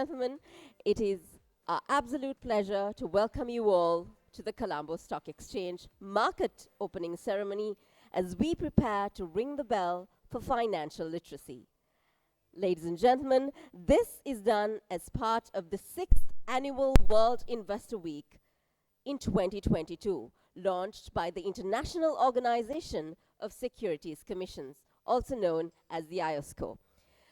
gentlemen, it is our absolute pleasure to welcome you all to the Colombo Stock Exchange market opening ceremony as we prepare to ring the bell for financial literacy. Ladies and gentlemen, this is done as part of the 6th Annual World Investor Week in 2022, launched by the International Organization of Securities Commissions, also known as the IOSCO.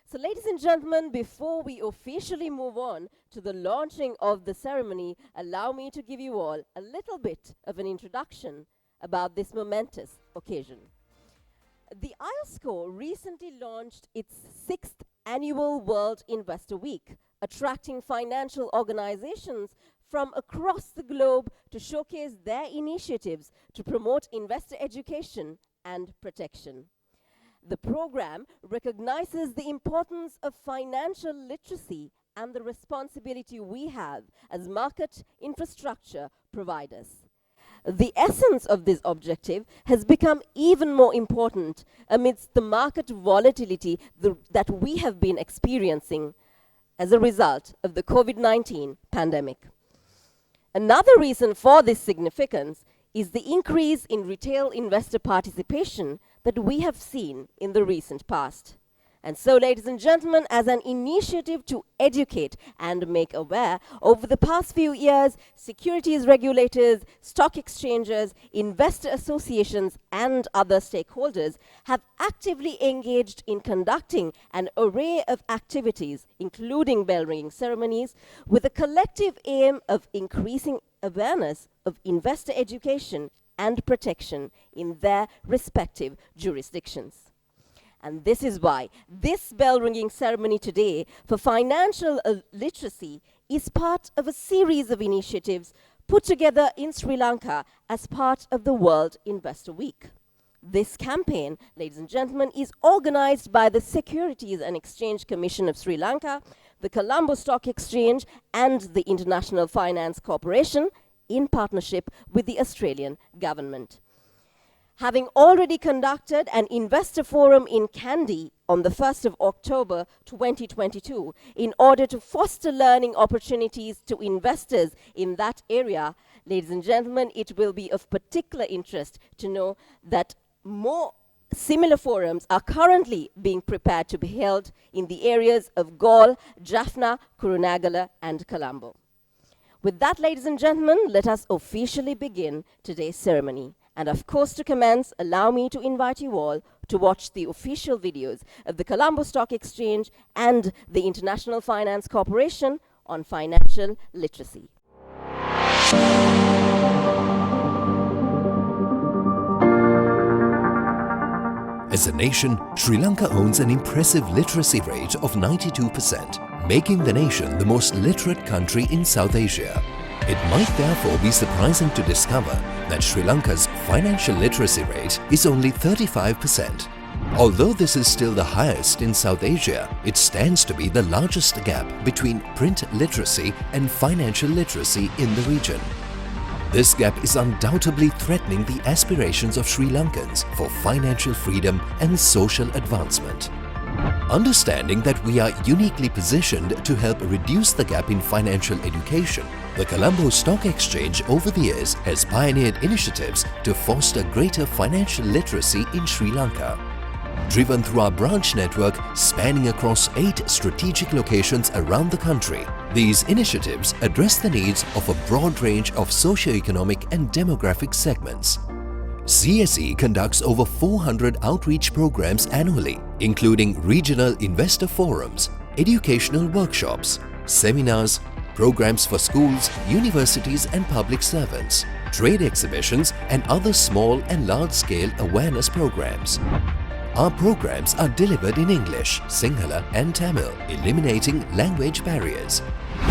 So ladies and gentlemen, before we officially move on to the launching of the ceremony, allow me to give you all a little bit of an introduction about this momentous occasion. The IOSCO recently launched its 6th Annual World Investor Week, attracting financial organizations from across the globe to showcase their initiatives to promote investor education and protection. The program recognizes the importance of financial literacy and the responsibility we have as market infrastructure providers. The essence of this objective has become even more important amidst the market volatility that we have been experiencing as a result of the COVID-19 pandemic. Another reason for this significance is the increase in retail investor participation that we have seen in the recent past. And so, ladies and gentlemen, as an initiative to educate and make aware, over the past few years, securities regulators, stock exchanges, investor associations, and other stakeholders have actively engaged in conducting an array of activities, including bell ringing ceremonies, with a collective aim of increasing awareness of investor education and protection in their respective jurisdictions. And this is why this bell ringing ceremony today for financial literacy is part of a series of initiatives put together in Sri Lanka as part of the World Investor Week. This campaign, ladies and gentlemen, is organized by the Securities and Exchange Commission of Sri Lanka, the Colombo Stock Exchange, and the International Finance Corporation in partnership with the Australian government. Having already conducted an investor forum in Kandy on the 1st of October 2022 in order to foster learning opportunities to investors in that area, ladies and gentlemen, it will be of particular interest to know that more similar forums are currently being prepared to be held in the areas of Galle, Jaffna, Kurunegala, and Colombo. With that, ladies and gentlemen, let us officially begin today's ceremony. And of course, to commence, allow me to invite you all to watch the official videos of the Colombo Stock Exchange and the International Finance Corporation on financial literacy. As a nation, Sri Lanka owns an impressive literacy rate of 92%, making the nation the most literate country in South Asia. It might therefore be surprising to discover that Sri Lanka's financial literacy rate is only 35%. Although this is still the highest in South Asia, it stands to be the largest gap between print literacy and financial literacy in the region. This gap is undoubtedly threatening the aspirations of Sri Lankans for financial freedom and social advancement. Understanding that we are uniquely positioned to help reduce the gap in financial education, the Colombo Stock Exchange over the years has pioneered initiatives to foster greater financial literacy in Sri Lanka. Driven through our branch network spanning across 8 strategic locations around the country, these initiatives address the needs of a broad range of socio-economic and demographic segments. CSE conducts over 400 outreach programs annually, including regional investor forums, educational workshops, seminars, programs for schools, universities and public servants, trade exhibitions and other small and large-scale awareness programs. Our programs are delivered in English, Sinhala and Tamil, eliminating language barriers.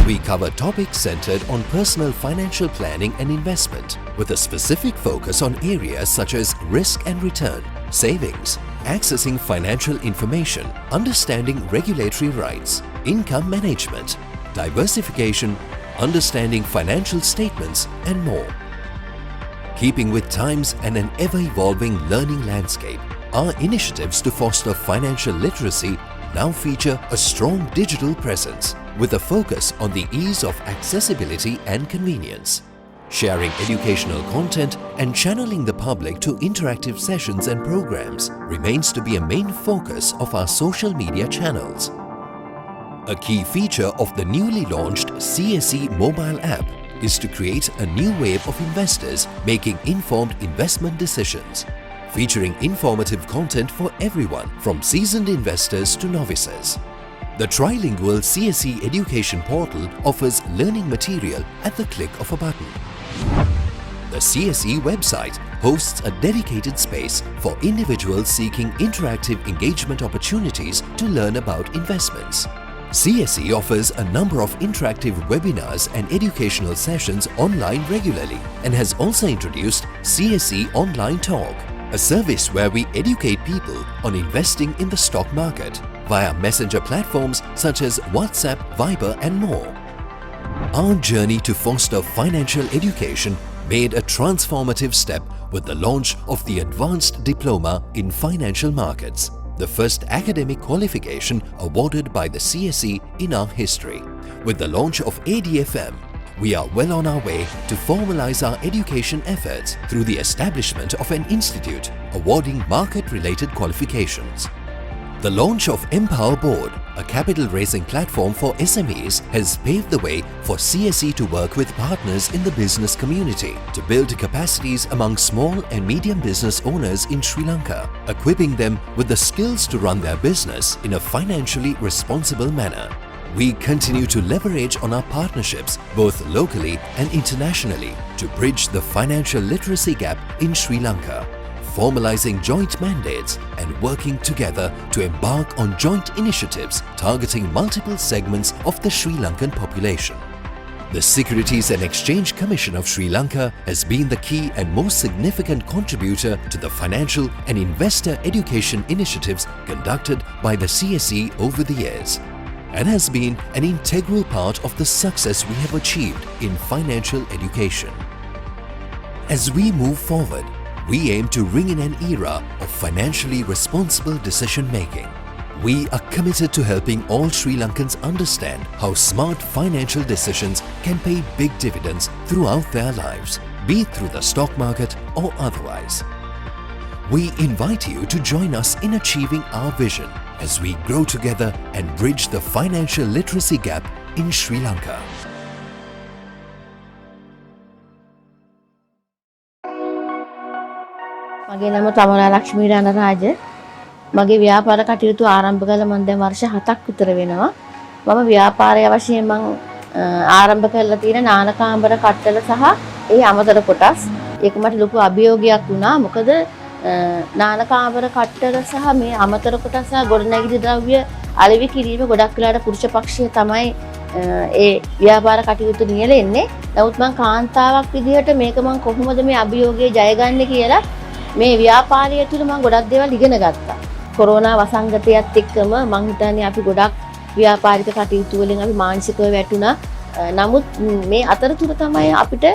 We cover topics centered on personal financial planning and investment, with a specific focus on areas such as risk and return, savings, accessing financial information, understanding regulatory rights, income management, diversification, understanding financial statements, and more. Keeping with times and an ever-evolving learning landscape, our initiatives to foster financial literacy now feature a strong digital presence, with a focus on the ease of accessibility and convenience. Sharing educational content and channeling the public to interactive sessions and programs remains to be a main focus of our social media channels. A key feature of the newly launched CSE mobile app is to create a new wave of investors making informed investment decisions, featuring informative content for everyone from seasoned investors to novices. The trilingual CSE education portal offers learning material at the click of a button. The CSE website hosts a dedicated space for individuals seeking interactive engagement opportunities to learn about investments. CSE offers a number of interactive webinars and educational sessions online regularly and has also introduced CSE Online Talk, a service where we educate people on investing in the stock market via messenger platforms such as WhatsApp, Viber and more. Our journey to foster financial education made a transformative step with the launch of the Advanced Diploma in Financial Markets, the first academic qualification awarded by the CSE in our history. With the launch of ADFM, we are well on our way to formalize our education efforts through the establishment of an institute awarding market-related qualifications. The launch of Empower Board, a capital raising platform for SMEs, has paved the way for CSE to work with partners in the business community to build capacities among small and medium business owners in Sri Lanka, equipping them with the skills to run their business in a financially responsible manner. We continue to leverage on our partnerships both locally and internationally to bridge the financial literacy gap in Sri Lanka, formalizing joint mandates and working together to embark on joint initiatives targeting multiple segments of the Sri Lankan population. The Securities and Exchange Commission of Sri Lanka has been the key and most significant contributor to the financial and investor education initiatives conducted by the CSE over the years, and has been an integral part of the success we have achieved in financial education. As we move forward, we aim to ring in an era of financially responsible decision-making. We are committed to helping all Sri Lankans understand how smart financial decisions can pay big dividends throughout their lives, be it through the stock market or otherwise. We invite you to join us in achieving our vision as we grow together and bridge the financial literacy gap in Sri Lanka. මගේ නම තමලා ලක්ෂ්මී රණරාජ. මගේ ව්‍යාපාර කටයුතු ආරම්භ කළ මම දැන් වර්ෂ 7ක් විතර වෙනවා. මම ව්‍යාපාරය වශයෙන් ආරම්භ කරලා තියෙන නානකාම්බර කට්ටල සහ ඒ අමතර කොටස්. ඒක මට ලොකු අභියෝගයක් වුණා. මොකද නානකාම්බර කට්ටල සහ මේ අමතර කොටස් සහ ගොඩනැගිලි ද්‍රව්‍ය අලෙවි කිරීම ගොඩක් වෙලාවට පුරුෂ පක්ෂය තමයි ඒ ව්‍යාපාර කටයුතු නියැලෙන්නේ. නමුත් මම කාන්තාවක් විදිහට මේක මම කොහොමද මේ අභියෝගය ජයගන්නේ කියලා මේ ව්‍යාපාරය තුළ මම ගොඩක් දේවල් ඉගෙන ගත්තා. කොරෝනා වසංගතයත් එක්කම මම හිතන්නේ අපි ගොඩක් ව්‍යාපාරික කටයුතු වලින් අපි මානසිකව වැටුණා. නමුත් මේ අතරතුර තමයි අපිට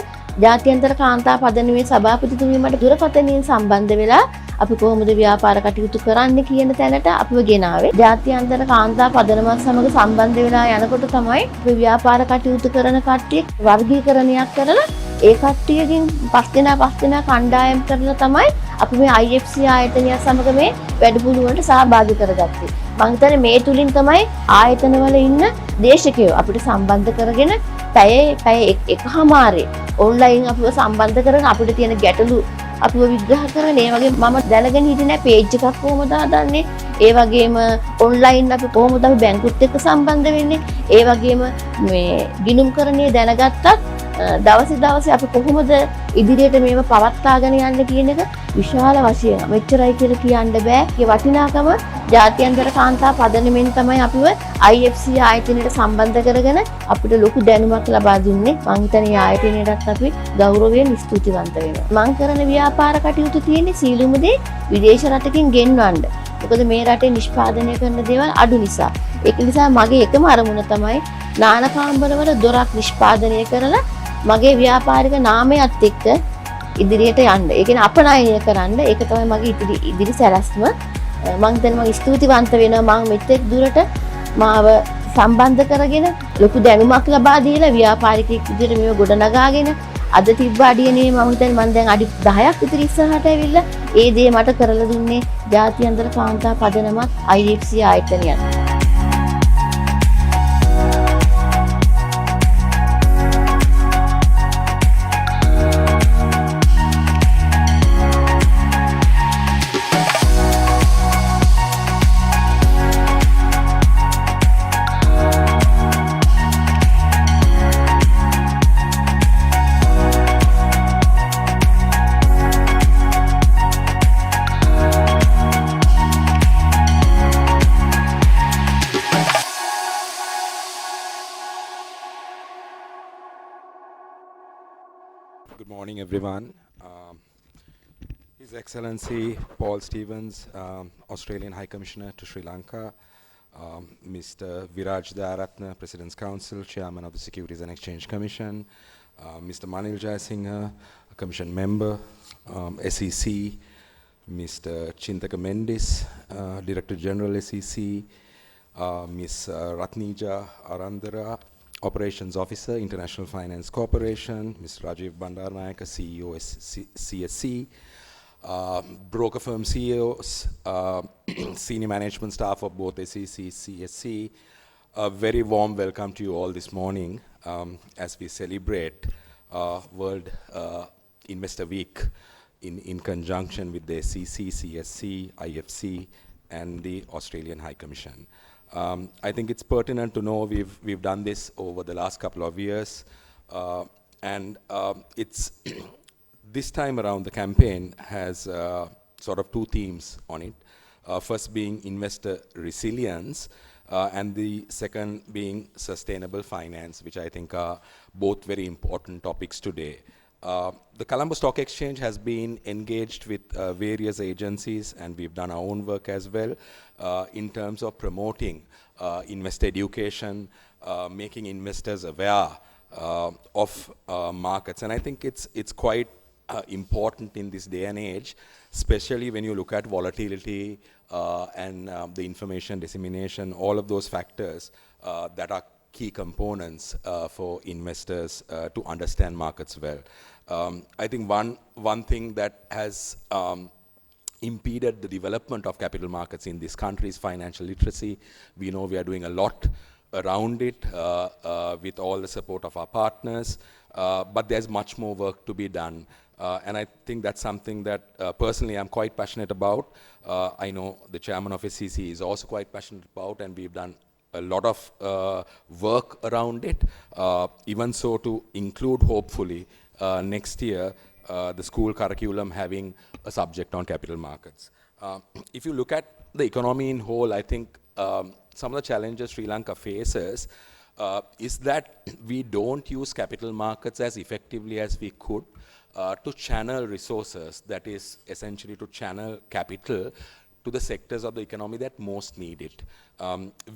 ජාත්‍යන්තර කාන්තා පදනමේ සභාපතිතුමිය මට දුරකථනයෙන් සම්බන්ධ වෙලා අපි කොහොමද ව්‍යාපාර කටයුතු කරන්නේ කියන තැනට අපිව ගෙනාවේ. ජාත්‍යන්තර කාන්තා පදනමක් සමග සම්බන්ධ වෙලා යනකොට තමයි අපි ව්‍යාපාර කටයුතු කරන කට්ටිය වර්ගීකරණයක් කරලා ඒ කට්ටියකින් පස් දෙනා කණ්ඩායම් කරලා තමයි අපි මේ IFC ආයතනය සමග මේ වැඩමුළු වලට සහභාගී කරගත්තේ. මම හිතන්නේ මේ තුලින් තමයි ආයතනවල ඉන්න දේශකයෝ අපිට සම්බන්ධ කරගෙන පැය එකමාරේ ඔන්ලයින් අපිව සම්බන්ධ කරගෙන අපිට තියෙන ගැටලු අපිව විග්‍රහ කරගෙන ඒ වගේ මම දැනගෙන හිටියේ නෑ පේජ් එකක් කොහොමද හදන්නේ, ඒ වගේම ඔන්ලයින් අපි කොහොමද අපි බැංකුත් එක්ක සම්බන්ධ වෙන්නේ, ඒ වගේම මේ ගිණුම්කරණයේ දැනගත්තත් දවසේ අපි කොහොමද ඉදිරියට මේව පවත්වාගෙන යන්න කියන එක විශාල වශයෙන් මෙච්චරයි කියලා කියන්න බෑ. ඒ වටිනාකම ජාත්‍යන්තර කාන්තා පදනමෙන් තමයි අපිව IFC ආයතනයට සම්බන්ධ කරගෙන අපිට ලොකු දැනුමක් ලබා දුන්නේ. මම හිතන්නේ ආයතනයටත් අපි ගෞරවයෙන් ස්තුතිවන්ත වෙනවා. මම කරන ව්‍යාපාර කටයුතු තියෙන්නේ සීලුම දේ විදේශ රටකින් ගෙන්වන්න. මොකද මේ රටේ නිෂ්පාදනය කරන දේවල් අඩු නිසා. ඒක නිසා මගේ එකම අරමුණ තමයි නානකාම්බරවල දොරක් නිෂ්පාදනය කරලා මගේ ව්‍යාපාරික නාමයත් එක්ක ඉදිරියට යන්න. ඒ කියන්නේ අපනයනය කරන්න. ඒක තමයි මගේ ඉදිරි සැලැස්ම. මම දැන් ස්තුතිවන්ත වෙනවා මම මෙතෙක් දුරට මාව සම්බන්ධ කරගෙන ලොකු දැනුමක් ලබා දීලා ව්‍යාපාරිකයෙක් විදිහට මේව ගොඩනගාගෙන අද තිබ්බ අඩිය නේ මම හිතන්නේ මම දැන් අඩි 10ක් විතර ඉස්සරහට ඇවිල්ලා ඒ දේ මට කරලා දුන්නේ ජාත්‍යන්තර කාන්තා පදනමත් IFC ආයතනයත්. Good morning, everyone. His Excellency Paul Stevens, Australian High Commissioner to Sri Lanka, Mr. Viraj Daratna, President's Council, Chairman of the Securities and Exchange Commission, Mr. Manil Jayasinghe, a Commission Member, SEC, Mr. Chintaka Mendis, Director General SEC, Ms. Ratnija Arandara, Operations Officer, International Finance Corporation, Mr. Rajiv Bandaranaike, CEO, CSC, broker firm CEOs, senior management staff of both SEC, CSC. A very warm welcome to you all this morning as we celebrate World Investor Week in conjunction with the SEC, CSC, IFC, and the Australian High Commission. I think it's pertinent to know we've done this over the last couple of years, and it's this time around the campaign has sort of two themes on it. First being investor resilience, and the second being sustainable finance, which I think are both very important topics today. The Colombo Stock Exchange has been engaged with various agencies, and we've done our own work as well in terms of promoting investor education, making investors aware of markets. And I think it's quite important in this day and age, especially when you look at volatility and the information dissemination, all of those factors that are key components for investors to understand markets well. I think one thing that has impeded the development of capital markets in this country is financial literacy. We know we are doing a lot around it with all the support of our partners, but there's much more work to be done. And I think that's something that personally I'm quite passionate about. I know the chairman of SEC is also quite passionate about, and we've done a lot of work around it, even so to include, hopefully, next year, the school curriculum having a subject on capital markets. If you look at the economy in whole, I think some of the challenges Sri Lanka faces is that we don't use capital markets as effectively as we could to channel resources, that is essentially to channel capital to the sectors of the economy that most need it.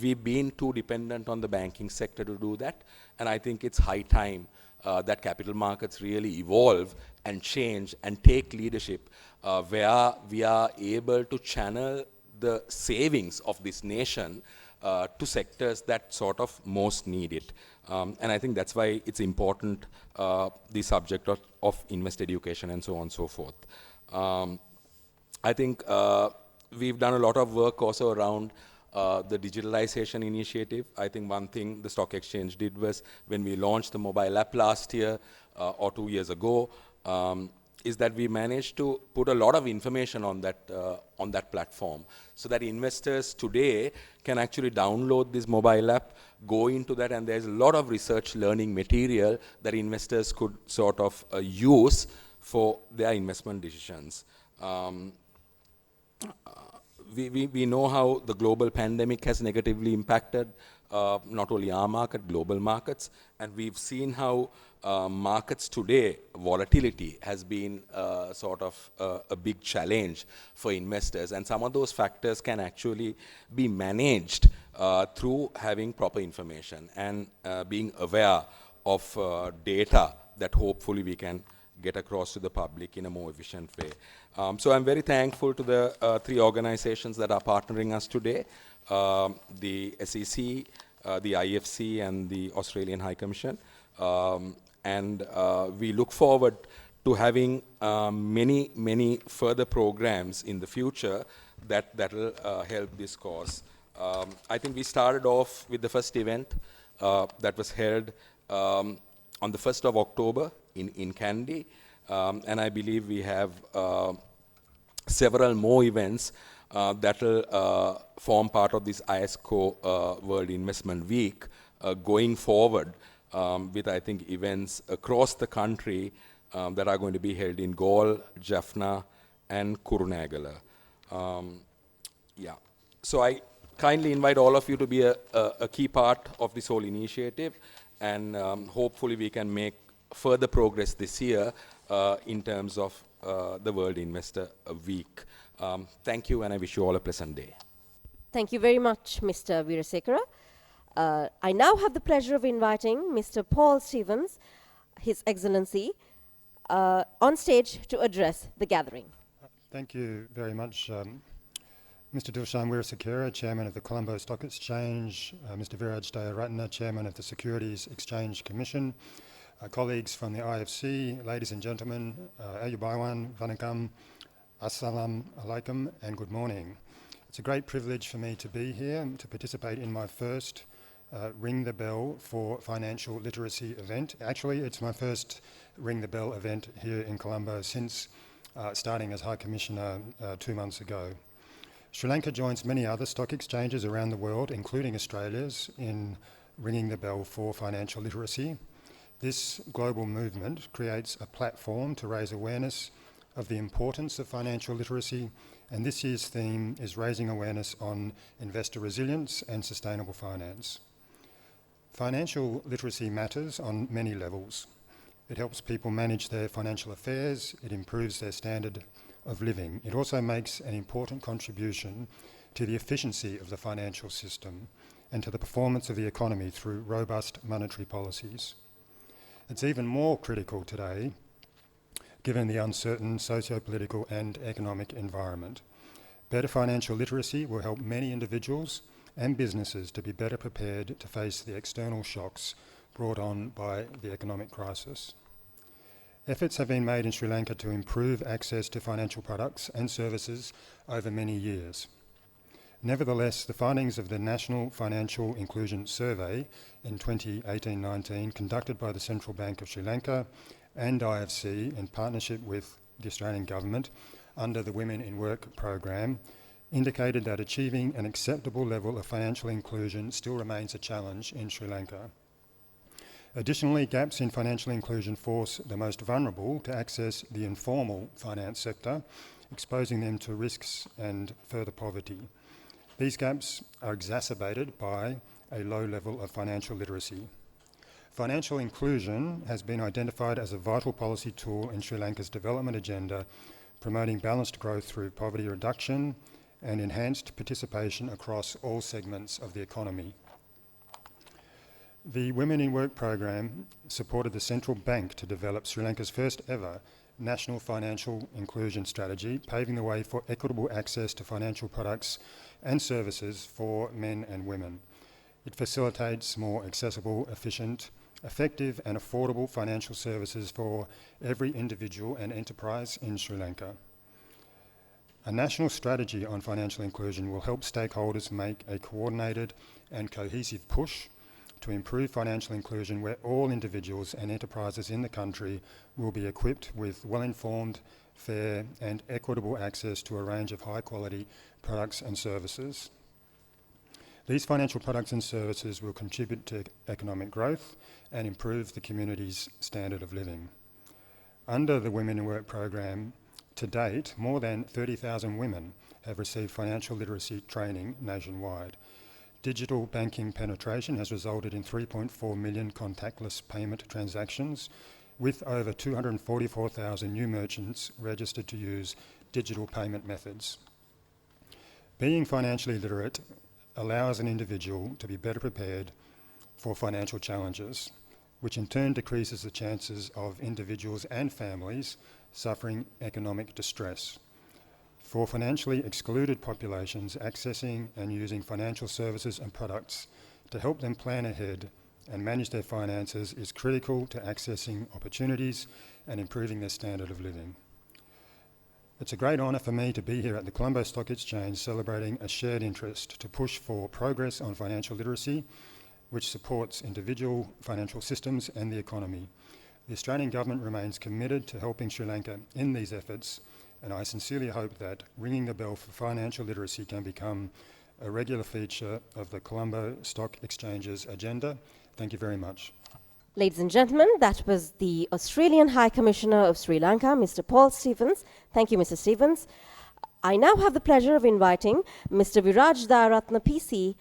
We've been too dependent on the banking sector to do that, and I think it's high time that capital markets really evolve and change and take leadership where we are able to channel the savings of this nation to sectors that sort of most need it. And I think that's why it's important, the subject of investor education and so on and so forth. I think we've done a lot of work also around the digitalization initiative. I think one thing the stock exchange did was when we launched the mobile app last year or 2 years ago, is that we managed to put a lot of information on that platform, so that investors today can actually download this mobile app, go into that, and there's a lot of research learning material that investors could sort of use for their investment decisions. We know how the global pandemic has negatively impacted not only our market, global markets, and we've seen how markets today, volatility has been sort of a big challenge for investors, and some of those factors can actually be managed through having proper information and being aware of data that hopefully we can get across to the public in a more efficient way. So I'm very thankful to the three organizations that are partnering us today, the SEC, the IFC and the Australian High Commission. And we look forward to having many further programs in the future that will help this cause. I think we started off with the first event that was held on the 1st of October in Kandy, and I believe we have several more events that will form part of this ISCO World Investment Week going forward, with, I think, events across the country that are going to be held in Galle, Jaffna, and Kurunegala. Yeah. So I kindly invite all of you to be a key part of this whole initiative, and hopefully we can make further progress this year in terms of the World Investor Week. Thank you, and I wish you all a pleasant day. Thank you very much, Mr. Veerasekara. I now have the pleasure of inviting Mr. Paul Stevens, His Excellency, on stage to address the gathering. Thank you very much, Mr. Dilshan Weerasekara, Chairman of the Colombo Stock Exchange, Mr. Viraj Dayaratna, Chairman of the Securities Exchange Commission, colleagues from the IFC, ladies and gentlemen, Ayubaiwan, Vanakkam, Assalamu alaikum, and good morning. It's a great privilege for me to be here to participate in my first Ring the Bell for Financial Literacy event. Actually, it's my first Ring the Bell event here in Colombo since starting as High Commissioner 2 months ago. Sri Lanka joins many other stock exchanges around the world, including Australia's, in ringing the bell for financial literacy. This global movement creates a platform to raise awareness of the importance of financial literacy, and this year's theme is raising awareness on investor resilience and sustainable finance. Financial literacy matters on many levels. It helps people manage their financial affairs, it improves their standard of living. It also makes an important contribution to the efficiency of the financial system and to the performance of the economy through robust monetary policies. It's even more critical today, given the uncertain socio-political and economic environment. Better financial literacy will help many individuals and businesses to be better prepared to face the external shocks brought on by the economic crisis. Efforts have been made in Sri Lanka to improve access to financial products and services over many years. Nevertheless, the findings of the National Financial Inclusion Survey in 2018-19, conducted by the Central Bank of Sri Lanka and IFC in partnership with the Australian Government under the Women in Work program, indicated that achieving an acceptable level of financial inclusion still remains a challenge in Sri Lanka. Additionally, gaps in financial inclusion force the most vulnerable to access the informal finance sector, exposing them to risks and further poverty. These gaps are exacerbated by a low level of financial literacy. Financial inclusion has been identified as a vital policy tool in Sri Lanka's development agenda, promoting balanced growth through poverty reduction and enhanced participation across all segments of the economy. The Women in Work program supported the Central Bank to develop Sri Lanka's first ever national financial inclusion strategy, paving the way for equitable access to financial products and services for men and women. It facilitates more accessible, efficient, effective and affordable financial services for every individual and enterprise in Sri Lanka. A national strategy on financial inclusion will help stakeholders make a coordinated and cohesive push to improve financial inclusion where all individuals and enterprises in the country will be equipped with well-informed, fair and equitable access to a range of high-quality products and services. These financial products and services will contribute to economic growth and improve the community's standard of living. Under the Women in Work program, to date, more than 30,000 women have received financial literacy training nationwide. Digital banking penetration has resulted in 3.4 million contactless payment transactions, with over 244,000 new merchants registered to use digital payment methods. Being financially literate allows an individual to be better prepared for financial challenges, which in turn decreases the chances of individuals and families suffering economic distress. For financially excluded populations, accessing and using financial services and products to help them plan ahead and manage their finances is critical to accessing opportunities and improving their standard of living. It's a great honour for me to be here at the Colombo Stock Exchange celebrating a shared interest to push for progress on financial literacy, which supports individual financial systems and the economy. The Australian Government remains committed to helping Sri Lanka in these efforts, and I sincerely hope that ringing the bell for financial literacy can become a regular feature of the Colombo Stock Exchange's agenda. Thank you very much. Ladies and gentlemen, that was the Australian High Commissioner of Sri Lanka, Mr. Paul Stevens. Thank you, Mr. Stevens. I now have the pleasure of inviting Mr. Viraj Dayaratna PC,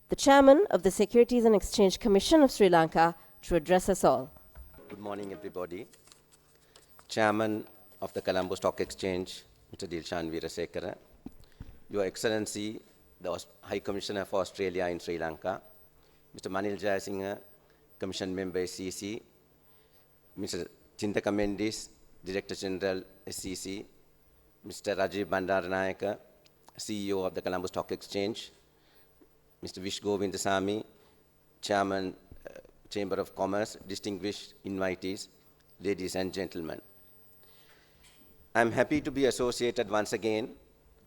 the Chairman of the Securities and Exchange Commission of Sri Lanka, to address us all. Good morning, everybody. Chairman of the Colombo Stock Exchange, Mr. Dilshan Weerasekara, Your Excellency, the High Commissioner for Australia in Sri Lanka, Mr. Manil Jayasinghe, Commission Member SEC, Mr. Chintaka Mendis, Director General SEC, Mr. Rajiv Bandaranayake, CEO of the Colombo Stock Exchange, Mr. Vish Govindasamy, Chairman, Chamber of Commerce, distinguished invitees, ladies and gentlemen. I'm happy to be associated once again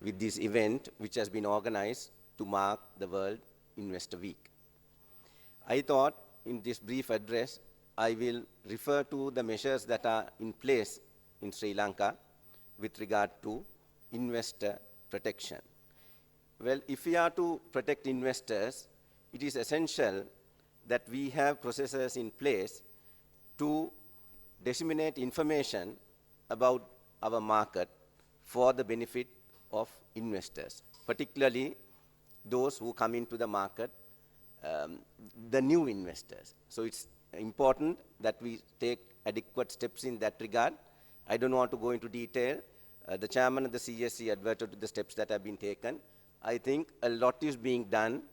with this event which has been organized to mark the World Investor Week. I thought in this brief address, I will refer to the measures that are in place in Sri Lanka with regard to investor protection. Well, if we are to protect investors, it is essential that we have processes in place to disseminate information about our market for the benefit of investors, particularly those who come into the market, the new investors. So it's important that we take adequate steps in that regard. I don't want to go into detail. The chairman of the CSC adverted to the steps that have been taken. I think a lot is being done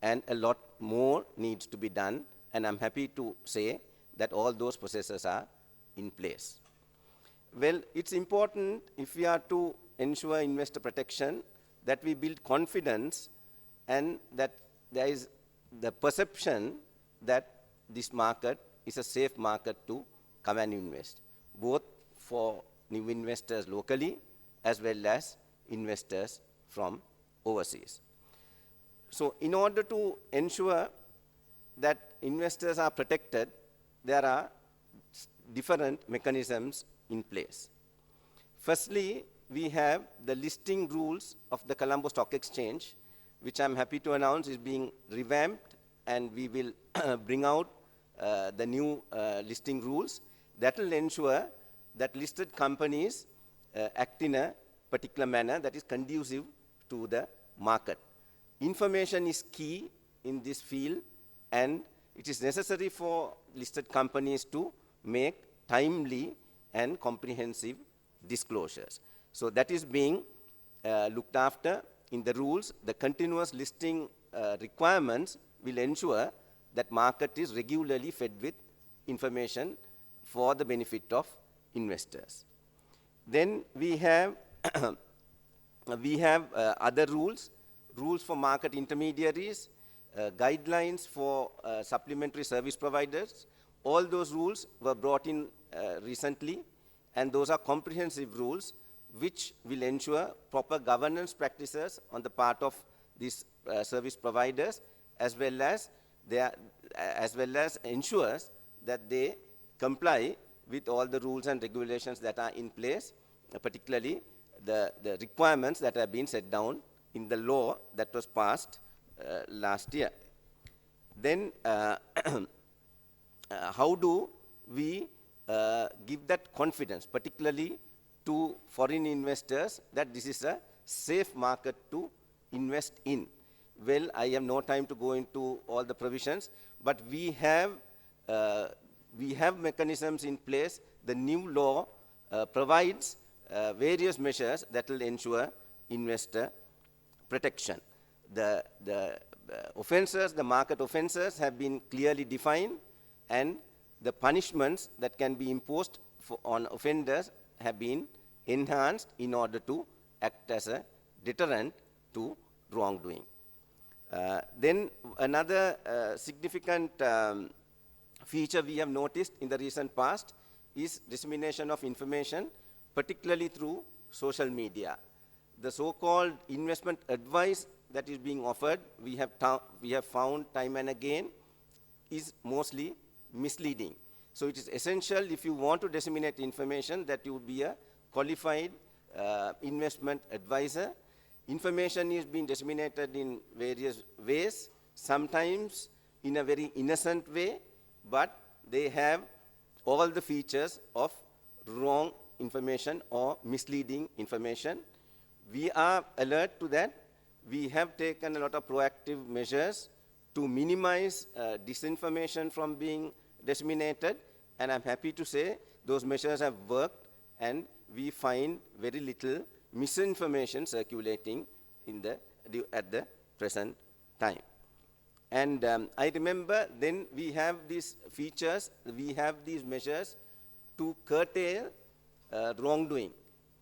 and a lot more needs to be done, and I'm happy to say that all those processes are in place. Well, it's important if we are to ensure investor protection that we build confidence and that there is the perception that this market is a safe market to come and invest, both for new investors locally as well as investors from overseas. So in order to ensure that investors are protected, there are different mechanisms in place. Firstly, we have the listing rules of the Colombo Stock Exchange, which I'm happy to announce is being revamped, and we will bring out the new listing rules that will ensure that listed companies act in a particular manner that is conducive to the market. Information is key in this field, and it is necessary for listed companies to make timely and comprehensive disclosures. So that is being looked after in the rules. The continuous listing requirements will ensure that market is regularly fed with information for the benefit of investors. Then we have other rules for market intermediaries, guidelines for supplementary service providers. All those rules were brought in recently, and those are comprehensive rules which will ensure proper governance practices on the part of these service providers, as well as ensures that they comply with all the rules and regulations that are in place, particularly the requirements that have been set down in the law that was passed last year. Then how do we give that confidence, particularly to foreign investors, that this is a safe market to invest in? Well, I have no time to go into all the provisions, but we have mechanisms in place. The new law provides various measures that will ensure investor protection. The offenses, the market offenses have been clearly defined, and the punishments that can be imposed on offenders have been enhanced in order to act as a deterrent to wrongdoing. Then another significant feature we have noticed in the recent past is dissemination of information, particularly through social media. The so-called investment advice that is being offered, we have found time and again, is mostly misleading. So it is essential, if you want to disseminate information, that you would be a qualified investment advisor. Information is being disseminated in various ways, sometimes in a very innocent way, but they have all the features of wrong information or misleading information. We are alert to that. We have taken a lot of proactive measures to minimize disinformation from being disseminated, and I'm happy to say those measures have worked, and we find very little misinformation circulating at the present time. And I remember then we have these features, we have these measures to curtail wrongdoing.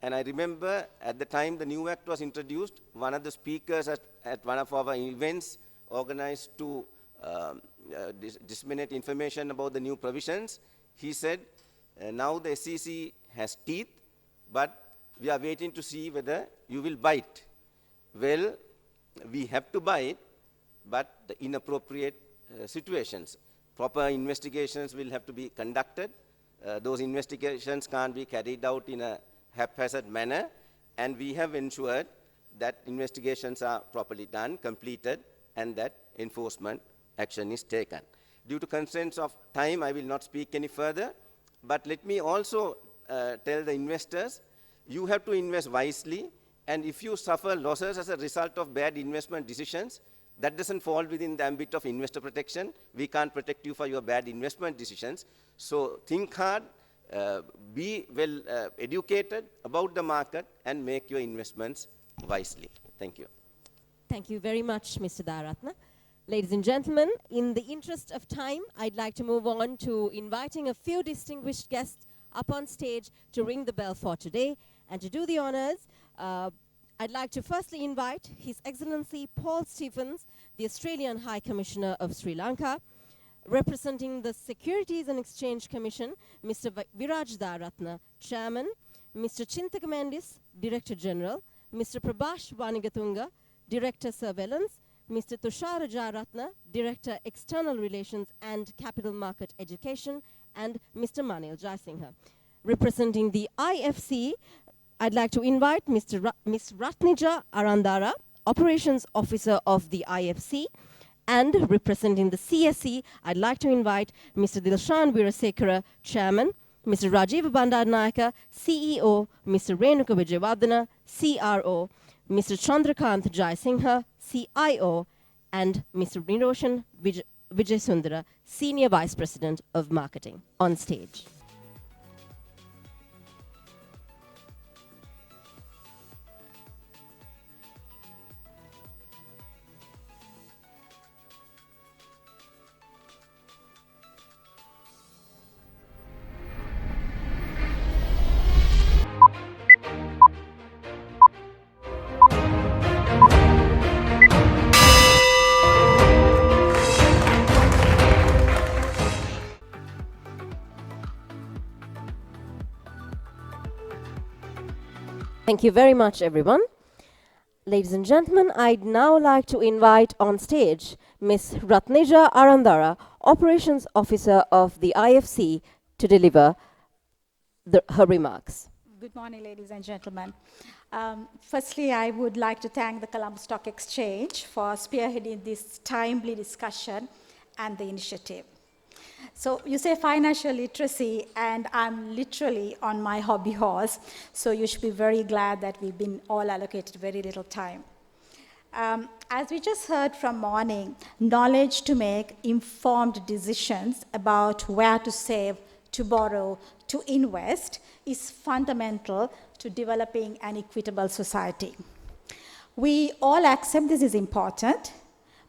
And I remember at the time the new act was introduced, one of the speakers at one of our events organized to disseminate information about the new provisions, he said, now the SEC has teeth, but we are waiting to see whether you will bite. Well, we have to bite, but the inappropriate situations. Proper investigations will have to be conducted. Those investigations can't be carried out in a haphazard manner, and we have ensured that investigations are properly done, completed, and that enforcement action is taken. Due to constraints of time, I will not speak any further, but let me also tell the investors, you have to invest wisely, and if you suffer losses as a result of bad investment decisions, that doesn't fall within the ambit of investor protection. We can't protect you for your bad investment decisions. So think hard, be well educated about the market, and make your investments wisely. Thank you. Thank you very much, Mr. Daratna. Ladies and gentlemen, in the interest of time, I'd like to move on to inviting a few distinguished guests up on stage to ring the bell for today. And to do the honors, I'd like to firstly invite His Excellency Paul Stephens, the Australian High Commissioner of Sri Lanka, representing the Securities and Exchange Commission, Mr. Viraj Daratna, Chairman, Mr. Chintakamandis, Director General, Mr. Prabhash Vanigatunga, Director Surveillance, Mr. Tushara Jaratna, Director External Relations and Capital Market Education, and Mr. Manil Jaisingha. Representing the IFC, I'd like to invite Ms. Ratnija Arandara, Operations Officer of the IFC, and representing the CSE, I'd like to invite Mr. Dilshan Veerasekara, Chairman, Mr. Rajiv Bandarnayaka, CEO, Mr. Renuka Vijayawardena, CRO, Mr. Chandrakant Jaisingha, CIO, and Mr. Niroshan Vijay Senior Vice President of Marketing, on stage. Thank you very much, everyone. Ladies and gentlemen, I'd now like to invite on stage Ms. Ratnija Arandara, Operations Officer of the IFC, to deliver her remarks. Good morning, ladies and gentlemen. Firstly, I would like to thank the Colombo Stock Exchange for spearheading this timely discussion and the initiative. So you say financial literacy, and I'm literally on my hobby horse, so you should be very glad that we've been all allocated very little time. As we just heard from morning, knowledge to make informed decisions about where to save, to borrow, to invest is fundamental to developing an equitable society. We all accept this is important,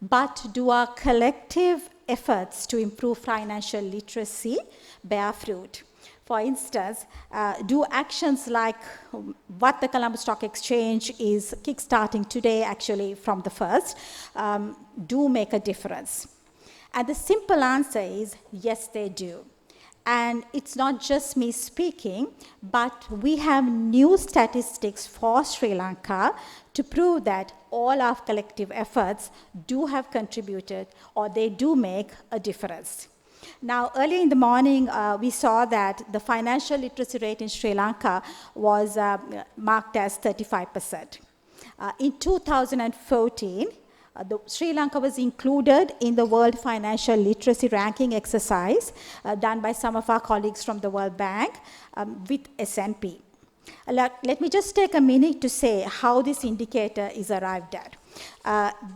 but do our collective efforts to improve financial literacy bear fruit? For instance, do actions like what the Colombo Stock Exchange is kickstarting today, actually from the first, do make a difference? And the simple answer is yes, they do. And it's not just me speaking, but we have new statistics for Sri Lanka to prove that all our collective efforts do have contributed, or they do make a difference. Now, early in the morning, we saw that the financial literacy rate in Sri Lanka was marked as 35%. In 2014, Sri Lanka was included in the World Financial Literacy Ranking exercise done by some of our colleagues from the World Bank with S&P. Let me just take a minute to say how this indicator is arrived at.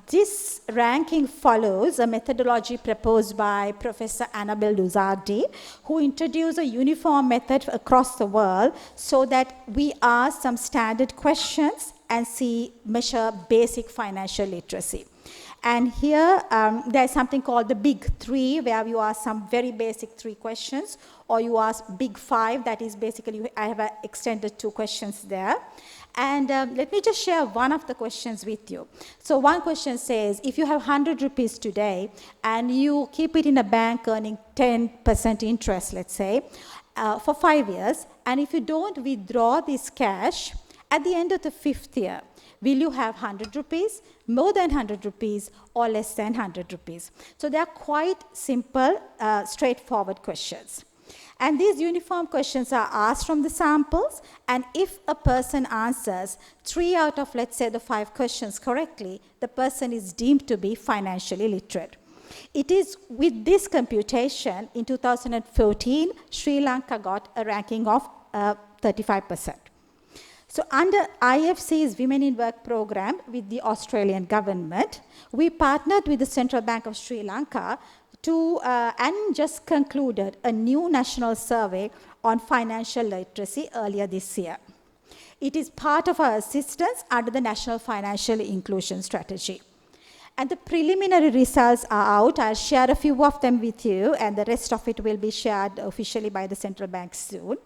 This ranking follows a methodology proposed by Professor Annabelle Luzardi, who introduced a uniform method across the world so that we ask some standard questions and measure basic financial literacy. And here, there's something called the Big Three, where you ask some very basic 3 questions, or you ask Big 5, that is basically, I have extended 2 questions there. And let me just share one of the questions with you. So one question says, if you have 100 rupees today, and you keep it in a bank earning 10% interest, let's say, for 5 years, and if you don't withdraw this cash, at the end of the 5th year, will you have 100 rupees, more than 100 rupees, or less than 100 rupees? So they are quite simple, straightforward questions. And these uniform questions are asked from the samples, and if a person answers 3 out of, let's say, the 5 questions correctly, the person is deemed to be financially literate. It is with this computation, in 2014, Sri Lanka got a ranking of 35%. So under IFC's Women in Work program with the Australian government, we partnered with the Central Bank of Sri Lanka and just concluded a new national survey on financial literacy earlier this year. It is part of our assistance under the National Financial Inclusion Strategy. And the preliminary results are out. I'll share a few of them with you, and the rest of it will be shared officially by the central bank soon.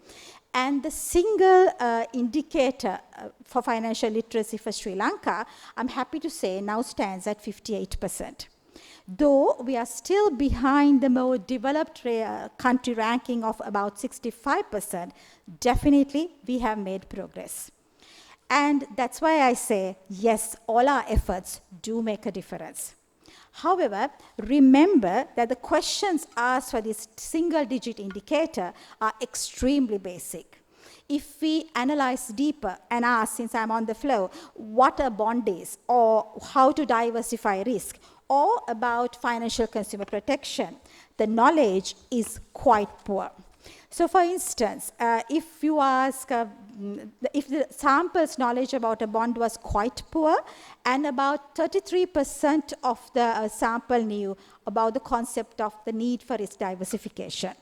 And the single indicator for financial literacy for Sri Lanka, I'm happy to say, now stands at 58%. Though we are still behind the more developed country ranking of about 65%, definitely we have made progress. And that's why I say, yes, all our efforts do make a difference. However, remember that the questions asked for this single-digit indicator are extremely basic. If we analyze deeper and ask, since I'm on the flow, what a bond is, or how to diversify risk, or about financial consumer protection, the knowledge is quite poor. So for instance, if you ask, if the sample's knowledge about a bond was quite poor, and about 33% of the sample knew about the concept of the need for risk diversification.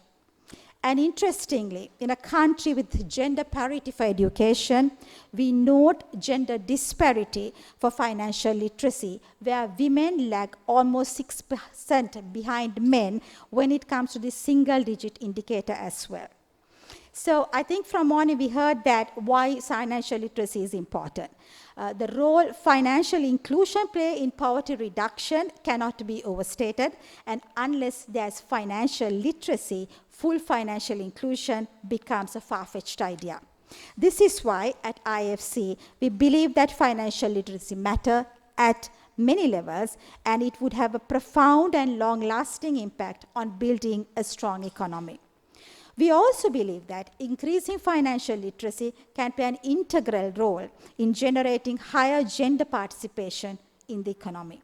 And interestingly, in a country with gender parity for education, we note gender disparity for financial literacy, where women lag almost 6% behind men when it comes to this single-digit indicator as well. So I think from morning we heard that why financial literacy is important. The role financial inclusion play in poverty reduction cannot be overstated, and unless there's financial literacy, full financial inclusion becomes a far-fetched idea. This is why at IFC we believe that financial literacy matter at many levels, and it would have a profound and long-lasting impact on building a strong economy. We also believe that increasing financial literacy can play an integral role in generating higher gender participation in the economy.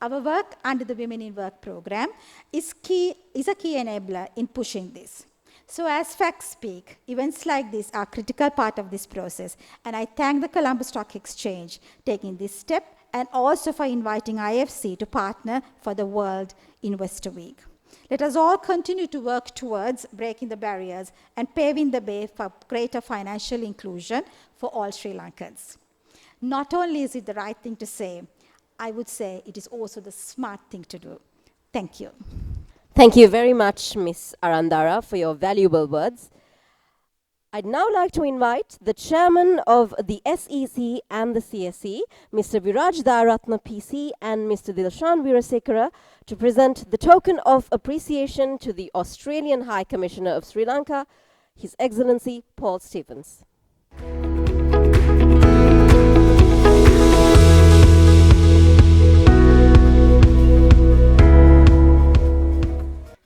Our work under the Women in Work program is a key enabler in pushing this. So as facts speak, events like this are a critical part of this process, and I thank the Colombo Stock Exchange taking this step, and also for inviting IFC to partner for the World Investor Week. Let us all continue to work towards breaking the barriers and paving the way for greater financial inclusion for all Sri Lankans. Not only is it the right thing to say, I would say it is also the smart thing to do. Thank you. Thank you very much, Ms. Arandara, for your valuable words. I'd now like to invite the chairman of the SEC and the CSE, Mr. Viraj Daratna PC and Mr. Dilshan Veerasekara, to present the token of appreciation to the Australian High Commissioner of Sri Lanka, His Excellency Paul Stevens.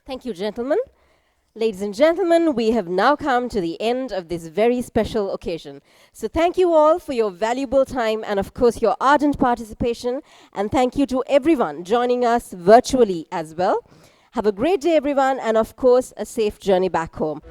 Thank you, gentlemen. Ladies and gentlemen, we have now come to the end of this very special occasion. So thank you all for your valuable time and of course your ardent participation, and thank you to everyone joining us virtually as well. Have a great day everyone, and of course a safe journey back home.